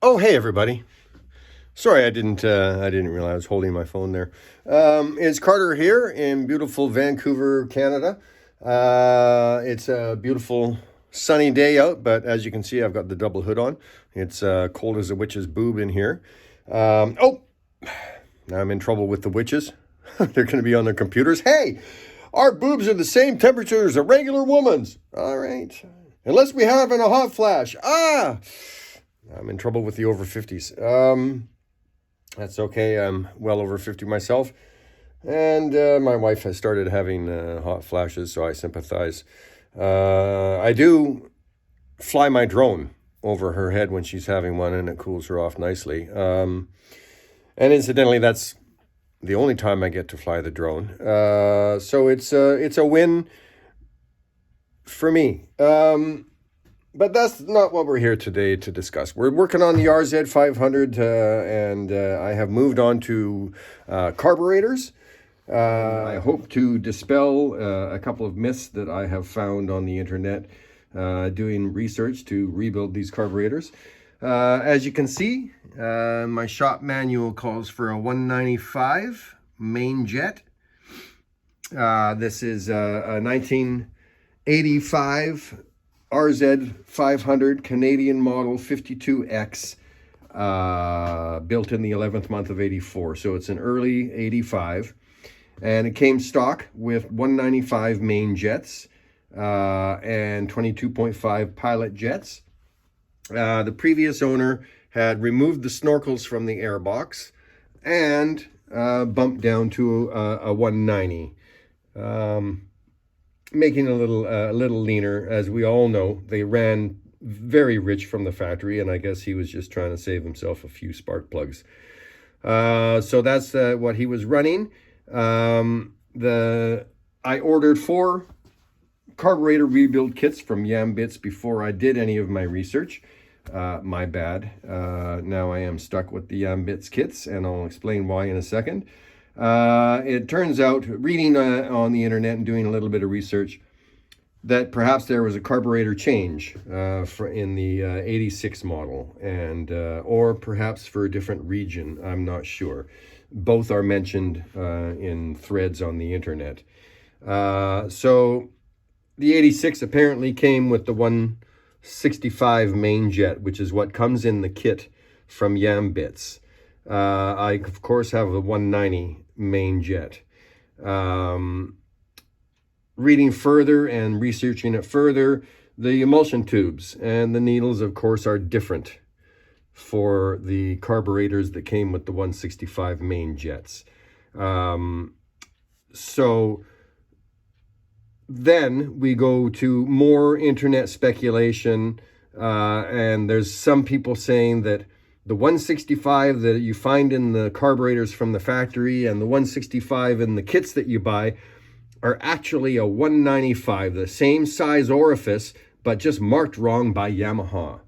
Oh, hey everybody. Sorry, I didn't realize I was holding my phone there. It's Carter here in beautiful Vancouver, Canada. It's a beautiful sunny day out, but as you can see, I've got the double hood on. It's cold as a witch's boob in here. Oh, I'm in trouble with the witches. They're going to be on their computers. Hey, our boobs are the same temperature as a regular woman's. All right. Unless we have in a hot flash. I'm in trouble with the over 50s. That's okay. I'm well over 50 myself. And my wife has started having hot flashes, so I sympathize. I do fly my drone over her head when she's having one, and it cools her off nicely. And incidentally, that's the only time I get to fly the drone. So it's a win for me. But that's not what we're here today to discuss. We're working on the RZ 500, and I have moved on to carburetors. I hope to dispel a couple of myths that I have found on the internet doing research to rebuild these carburetors. As you can see, my shop manual calls for a 195 Mainjet. This is a 1985 RZ 500 Canadian model 52X, built in the 11th month of 84. So it's an early 85. And it came stock with 195 Mainjets and 22.5 pilot jets. The previous owner had removed the snorkels from the airbox and bumped down to a 190. Making a little leaner. As we all know, they ran very rich from the factory, and I guess he was just trying to save himself a few spark plugs. So that's what he was running. I ordered 4 carburetor rebuild kits from Yambits before I did any of my research. My bad. Now I am stuck with the Yambits kits, and I'll explain why in a second. It turns out, reading on the internet and doing a little bit of research, that perhaps there was a carburetor change in the 86 model, and or perhaps for a different region. I'm not sure. Both are mentioned in threads on the internet. So the 86 apparently came with the 165 Mainjet, which is what comes in the kit from Yambits. I, of course, have a 190 Mainjet. Reading further and researching it further, the emulsion tubes and the needles, of course, are different for the carburetors that came with the 165 Mainjets. So then we go to more internet speculation, and there's some people saying that the 165 that you find in the carburetors from the factory and the 165 in the kits that you buy are actually a 195, the same size orifice, but just marked wrong by Yamaha.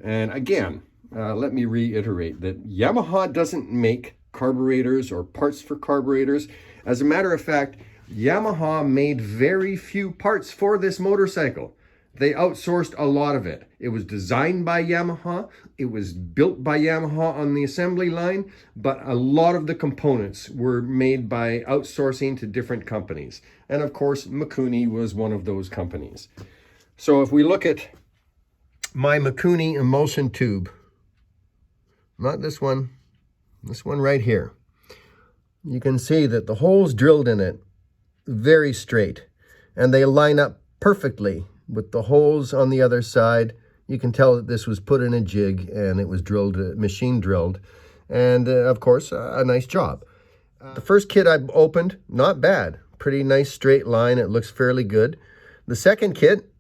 And again, let me reiterate that Yamaha doesn't make carburetors or parts for carburetors. As a matter of fact, Yamaha made very few parts for this motorcycle. They outsourced a lot of it. It was designed by Yamaha. It was built by Yamaha on the assembly line, but a lot of the components were made by outsourcing to different companies. And of course, Mikuni was one of those companies. So if we look at my Mikuni emulsion tube, not this one right here, you can see that the holes drilled in it very straight, and they line up perfectly with the holes on the other side. You can tell that this was put in a jig and it was drilled, machine drilled, and of course a nice job. The first kit I opened, not bad, pretty nice straight line. It looks fairly good. The second kit,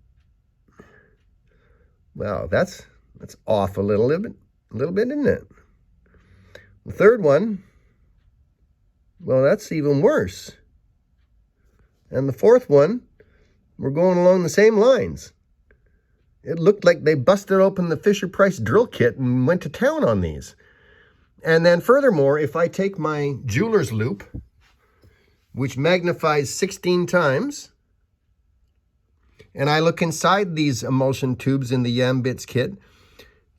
wow, that's off a little bit, isn't it? The third one, well, that's even worse. And the fourth one, we're going along the same lines. It looked like they busted open the Fisher-Price drill kit and went to town on these. And then furthermore, if I take my jeweler's loop, which magnifies 16 times, and I look inside these emulsion tubes in the Yambits kit,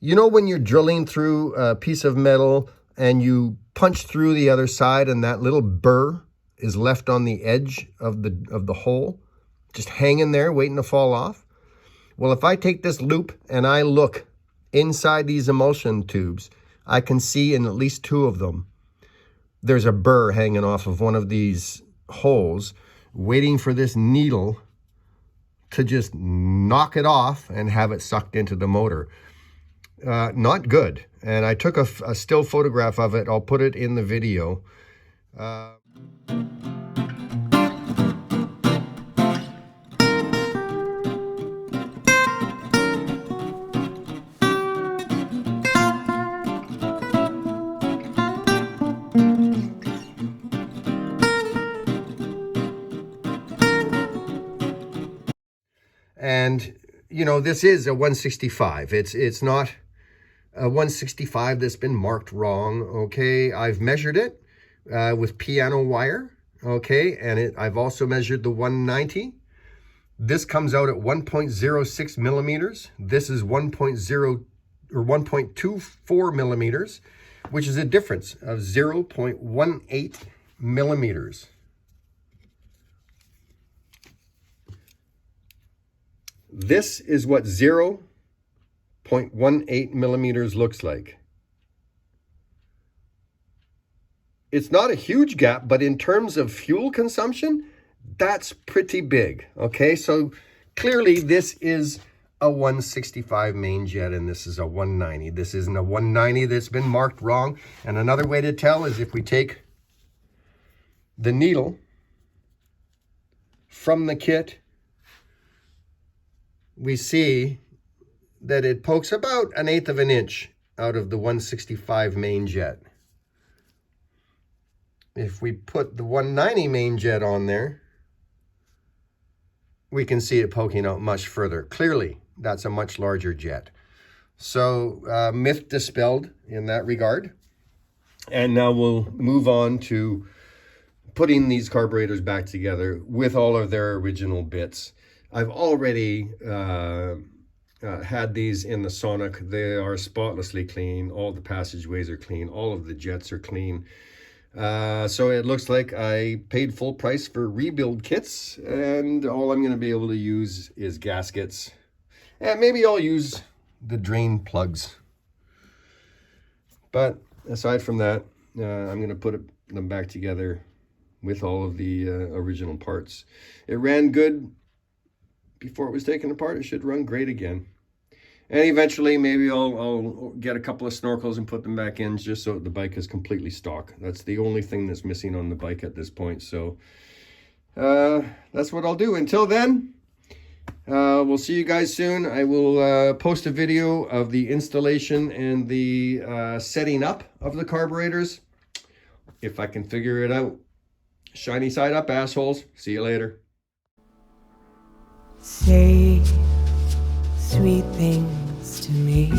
You know when you're drilling through a piece of metal and you punch through the other side and that little burr is left on the edge of the hole, just hanging there waiting to fall off? Well, if I take this loop and I look inside these emulsion tubes, I can see in at least 2 of them, there's a burr hanging off of one of these holes, waiting for this needle to just knock it off and have it sucked into the motor. Not good. And I took a still photograph of it. I'll put it in the video. And, you know, this is a 165. It's not a 165 that's been marked wrong, okay? I've measured it with piano wire, okay? And I've also measured the 190. This comes out at 1.06 millimeters. This is 1.0 or 1.24 millimeters, which is a difference of 0.18 millimeters. This is what 0.18 millimeters looks like. It's not a huge gap, but in terms of fuel consumption, that's pretty big. Okay, so clearly this is a 165 Mainjet and this is a 190. This isn't a 190 that's been marked wrong. And another way to tell is if we take the needle from the kit, we see that it pokes about 1/8 of an inch out of the 165 Mainjet. If we put the 190 Mainjet on there, we can see it poking out much further. Clearly, that's a much larger jet. So myth dispelled in that regard. And now we'll move on to putting these carburetors back together with all of their original bits. I've already had these in the Sonic. They are spotlessly clean. All the passageways are clean. All of the jets are clean. So it looks like I paid full price for rebuild kits, and all I'm going to be able to use is gaskets. And maybe I'll use the drain plugs. But aside from that, I'm going to put them back together with all of the original parts. It ran good before it was taken apart. It should run great again. And eventually maybe I'll get a couple of snorkels and put them back in just so the bike is completely stock. That's the only thing that's missing on the bike at this point. So that's what I'll do. Until then, we'll see you guys soon. I will post a video of the installation and the setting up of the carburetors, if I can figure it out. Shiny side up, assholes. See you later. Say sweet things to me.